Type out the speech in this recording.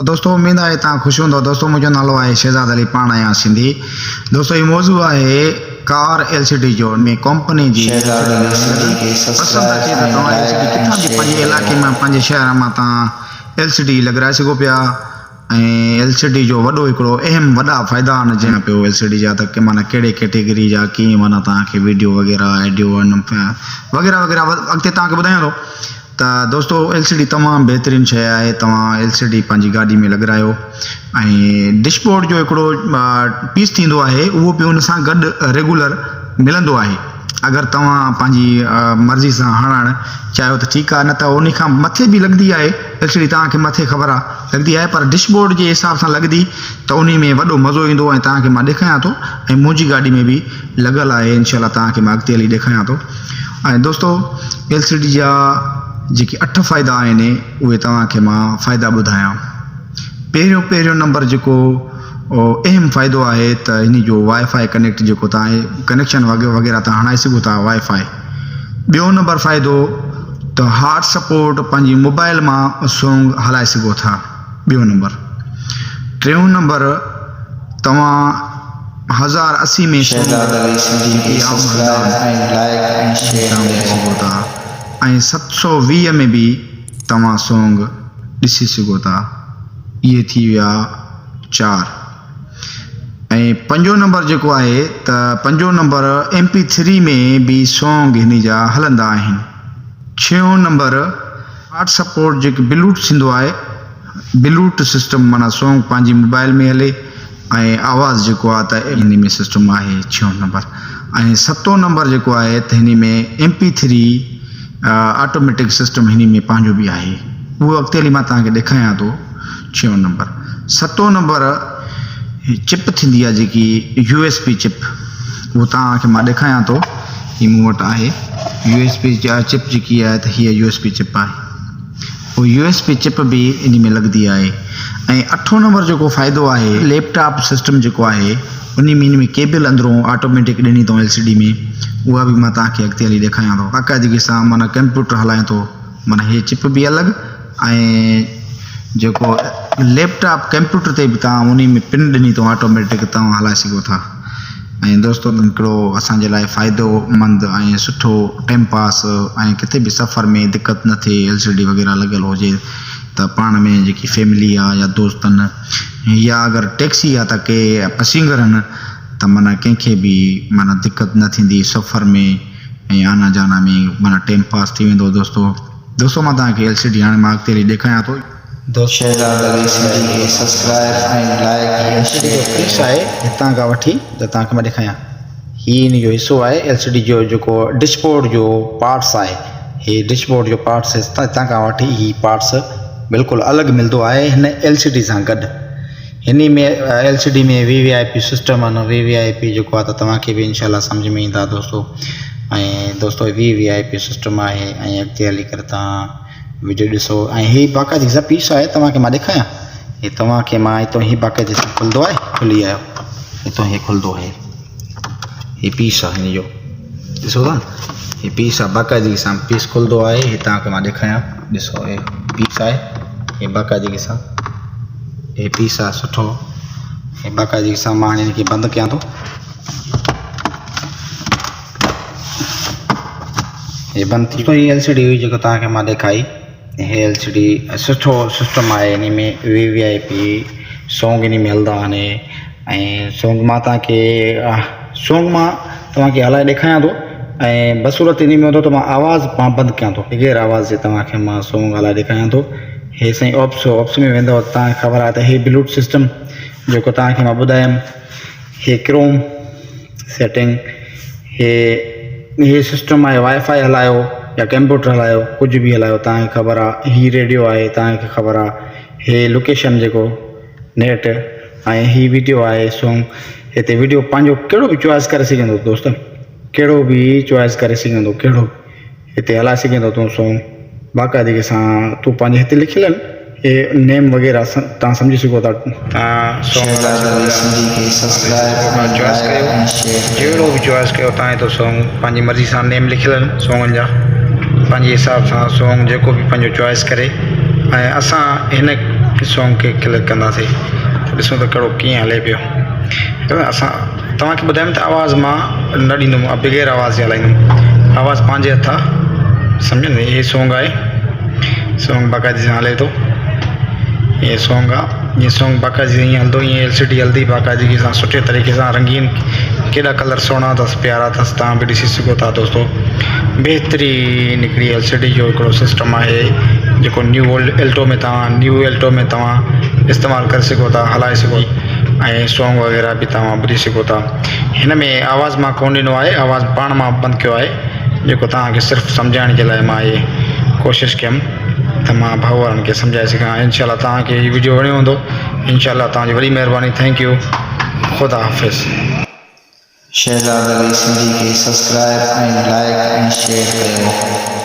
दोस्तों उम्मीद है तुम खुश हूंदो। दोस्तों मुझो नालो है शहजाद अली पाण आहियां सिंधी। दोस्तों ये मौजू है कार एलसीडी जो में कंपनी जी पसंद अचे तो तव्हां एलसीडी किथां जी पंहिंजे इलाइक़े में पंहिंजे शहर में तव्हां एलसीडी लॻाराए सघो पिया। एलसीडी जो वॾो हिकिड़ो अहम वॾा फ़ाइदा आहिनि जंहिं पियो एलसीडी जा त माना कहिड़े कैटेगरी जा कीअं माना तव्हांखे वीडियो वग़ैरह ऑडियो वग़ैरह वग़ैरह अॻिते तव्हांखे ॿुधायां थो। तो दोस्तों एलसीडी तमाम बेहतरीन शइ आहे। तव्हां एलसीडी पंहिंजी गाॾी में लॻारायो ऐं डिशबोर्ड जो हिकिड़ो पीस थींदो आहे उहो बि उन सां गॾु रेगुलर मिलंदो आहे। अगरि तव्हां पंहिंजी मर्ज़ी सां हणणु चाहियो त ठीकु आहे, न त उन खां मथे बि लॻंदी आहे एलसीडी। तव्हांखे मथे ख़बर आहे लॻंदी आहे, पर डिशबोर्ड जे हिसाब सां लॻंदी त उन में वॾो मज़ो ईंदो ऐं तव्हांखे मां ॾेखारियां थो ऐं मुंहिंजी गाॾी में बि लॻल आहे। इनशाला तव्हांखे मां अॻिते हली ॾेखारियां थो। ऐं दोस्तों एलसीडी जा जेके 8 फ़ाइदा आहिनि उहे तव्हांखे मां फ़ाइदा ॿुधायां। पहिरियों नंबर जेको अहम फ़ाइदो आहे त हिन जो वाईफाई कनेक्ट जेको तव्हां कनेक्शन वग़ैरह तव्हां हणाए सघो था वाईफाई। ॿियो नंबर फ़ाइदो त हार्ड सपोर्ट पंहिंजी मोबाइल मां सॉन्ग हलाए सघो था। ॿियो नंबर। टियों नंबर तव्हां 1080 में ऐं 720 में भी तव्हां सॉन्ग ॾिसी सघो था। इहे थी विया 4। ऐं 5 नंबर जेको आहे त 5 नंबर MP3 में भी सॉन्ग हिन जा हलंदा आहिनि। 6 नंबर हार्ड सपोर्ट जेके ब्लूटूथ थींदो आहे, ब्लूटूथ सिस्टम माना सॉन्ग पंहिंजी मोबाइल में हले ऐं आवाज़ जेको आहे त हिन में सिस्टम आहे 6 नंबर। ऐं 7 नंबर जेको आहे त हिन में MP3 ऑटोमेटिक सिस्टम हिन में पंहिंजो बि आहे। उहो अॻिते हली मां तव्हांखे ॾेखारियां थो। 6 नंबर। 7 नंबर चिप थींदी आहे जेकी USB चिप, उहो तव्हांखे मां ॾेखारियां थो। हीअ मूं वटि आहे USB चिप जेकी आहे त हीअ USB चिप आहे। उहो USB चिप बि इन में लॻंदी आहे। ऐं 8 नंबर जेको फ़ाइदो आहे लैपटॉप सिस्टम जेको आहे उन में केबल अंदरों ऑटोमेटिक ॾिनी अथऊं एलसीडी में, उहा बि मां तव्हांखे अॻिते हली ॾेखारियां थो। बाक़ाइदगी सां माना कंप्यूटर हलायां थो, माना हीअ चिप बि अलॻि ऐं जेको लैपटॉप कंप्यूटर ते बि तव्हां उन में पिन ॾिनी अथऊं ऑटोमेटिक तव्हां हलाए सघो था। ऐं दोस्तों हिकिड़ो असांजे लाइ फ़ाइदोमंद ऐं सुठो टाइम पास ऐं किथे बि सफ़र में दिक़त न थिए एलसीडी वग़ैरह लॻल हुजे त पाण में जेकी फैमिली आहे या दोस्तनि या अगरि टैक्सी आहे त के पैसेंजर आहिनि त माना कंहिंखे बि माना दिक़त न थींदी सफ़र में ऐं आना जाना में, माना टाइम पास थी वेंदो। दोस्तों मां तव्हांखे एलसीडी हाणे मां अॻिते हली ॾेखारियां थो। पीस आहे हितां खां वठी त तव्हांखे मां ॾेखारियां। हीअ इन जो हिसो आहे एलसीडी जो जेको डिशबोर्ड जो पार्ट्स आहे। हीअ डिशबोर्ड जो पार्ट्स हितां खां वठी हीअ पार्ट्स बिल्कुलु अलॻि मिलंदो आहे हिन एलसीडी सां गॾु। हिन में एलसीडी में VVIP सिस्टम आहे। VVIP जेको आहे त तव्हांखे बि इनशाला सम्झ में ईंदा दोस्तों। ऐं दोस्तों VVIP सिस्टम आहे ऐं अॻिते हली करे तव्हां वीडियो ॾिसो। ऐं हीअ बाक़ाइदगी सां पीस आहे, तव्हांखे मां ॾेखारियां। हीअ तव्हांखे मां हितां ही बाक़ाइदगी सां खुलंदो आहे, खुली आयो हितां हीअ खुलंदो आहे। हीअ पीस आहे हिन जो, ॾिसो था हीअ पीस आहे, बाक़ाइदगी सां पीस खुलंदो आहे। हीअ तव्हांखे मां ॾेखारियां। ॾिसो हीअ पीस आहे, हीअ बाक़ाइदगी सां हीअ पीस आहे सुठो। हीअ बाक़ाइदगी सां मां हिन खे बंदि कयां थो। हीअ बंदि थी वई एलसीडी हुई जेको तव्हांखे मां ॾेखारी। हीअ एलसीडी सुठो सिस्टम आहे। हिन में VVIP सॉन्ग इन में हलंदा आहिनि। ऐं सॉन्ग मां तव्हांखे हलाए ॾेखारियां थो ऐं बसूरत इन में हूंदो त मां आवाज़ बंदि कयां थो, बग़ैर आवाज़ जे तव्हांखे मां सॉन्ग हलाए ॾेखारियां थो। हे साईं ऑप्स में वेंदव तव्हांखे ख़बर आहे त हे ब्लूटूथ सिस्टम जेको तव्हांखे मां ॿुधायमि, हे क्रोम सेटिंग, हे सिस्टम आहे। वाईफाई हलायो या कंप्यूटर हलायो, कुझु बि हलायो तव्हांखे ख़बर आहे। ही रेडियो आहे, तव्हांखे ख़बर आहे। हे लोकेशन जेको नेट ऐं ही वीडियो आहे सॉन्ग। हिते वीडियो पंहिंजो कहिड़ो बि चॉइस करे सघंदो दोस्त, कहिड़ो बि चॉइस करे सघंदो, कहिड़ो हिते हलाए सघंदो तूं सॉन्ग बाक़ाइदगी सां। तूं पंहिंजे हिते लिखियल आहिनि हे नेम वग़ैरह तव्हां सम्झी सघो था। जहिड़ो बि चॉइस कयो तव्हां हिते सॉन्ग पंहिंजी मर्ज़ी सां नेम लिखियल आहिनि सॉन्गनि जा, पंहिंजे हिसाब सां सॉन्ग जेको बि पंहिंजो चॉइस करे। ऐं असां हिन सॉन्ग खे क्लिक कंदासीं त ॾिसूं त कहिड़ो कीअं हले पियो। असां तव्हांखे ॿुधायूं त आवाज़ मां न ॾींदुमि, बग़ैर आवाज़ जे हलाईंदुमि, आवाज़ पंहिंजे हथ आहे, सम्झनि। इहे सॉन्ग आहे, सॉन्ग बाक़ाइदे सां हले थो, इहे सॉन्ग आहे। ये सॉन्ग बाक़ाइदे ईअं हलंदो, ईअं LCD हलंदी बाक़ाइदगी सां, सुठे तरीक़े सां, रंगीन, केॾा कलर सुहिणा अथसि, प्यारा अथसि, तव्हां बि ॾिसी सघो था दोस्तो। बहितरीनु हिकिड़ी LCD जो हिकिड़ो सिस्टम आहे जेको न्यू एल्टो में तव्हां इस्तेमालु करे सघो था, हलाए सघो, ऐं सॉन्ग वग़ैरह बि तव्हां ॿुधी सघो था। हिन में आवाज़ मां कोन ॾिनो आहे, आवाज़ पाण मां बंदि कयो आहे, जेको तव्हांखे सिर्फ़ु सम्झाइण जे लाइ मां इहे कोशिशि कयमि त मां भाउ वारनि खे सम्झाए सघां। इनशाला तव्हांखे हीउ वीडियो वणियो हूंदो, इनशाला तव्हांजी वॾी महिरबानी, थैंक यू, ख़ुदा हाफ़िज़। शहज़ाद अली सिंधी खे सब्सक्राइब ऐं लाइक ऐं शेयर कयो।